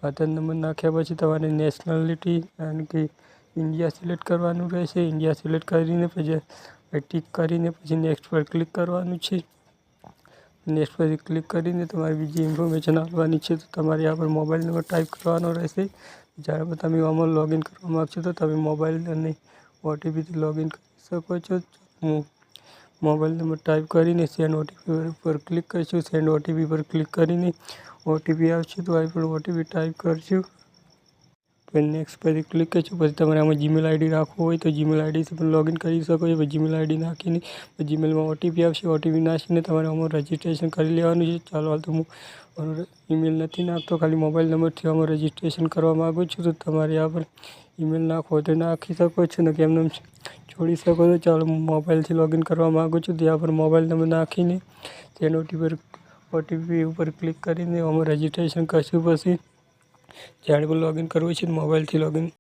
આધાર number નાખ્યા પછી તમારે નેશનાલિટી અને કે ઇન્ડિયા સિલેક્ટ કરવાનું રહેશે। ઇન્ડિયા સિલેક્ટ કરીને પછી ટિક કરીને પછી નેક્સ્ટ પર ક્લિક કરવાનું છે। નેક્સ્ટ પર ક્લિક કરીને તમારે બીજી ઇન્ફોર્મેશન આપવાની છે, તો તમારે આ પર મોબાઈલ નંબર ટાઈપ કરવાનો રહેશે। જ્યારે તમે આમાં લોગિન કરવા માગશો તો તમે મોબાઈલ અને ઓટીપીથી લોગિન કરી શકો છો। હું મોબાઈલ નંબર ટાઈપ કરીને સેન્ડ ઓટીપી પર ક્લિક કરીશું। સેન્ડ ઓટીપી પર ક્લિક કરીને ઓટીપી આવશે તો અહીં પણ ઓટીપી ટાઈપ કરશું। પછી નેક્સ્ટ પર ક્લિક કરશું। પછી તમારે આમાં જીમેલ આઈડી રાખવું હોય તો જીમેલ આઈડીથી પણ લોગિન કરી શકો છો। પછી જીમેલ આઈડી નાખીને જીમેલમાં ઓટીપી આવશે, ઓટીપી નાખીને તમારે આમાં રજિસ્ટ્રેશન કરી લેવાનું છે। ચાલો હાલ તો હું ઈમેલ નથી નાખતો, ખાલી મોબાઈલ નંબરથી આમાં રજિસ્ટ્રેશન કરવા માગું છું, તો તમારે આ પર ઈમેલ નાખવો હોય તો નાખી શકો છો ને કેમને છોડી શકો છો। ચાલો હું મોબાઈલથી લોગિન કરવા માગું છું, ત્યાં પર મોબાઈલ નંબર નાખીને સેન્ડ ઓટીપી ઉપર ક્લિક કરીને આમાં રજિસ્ટ્રેશન કરશું। પછી જ્યારે પણ લોગિન કરવું છે મોબાઈલથી લોગિન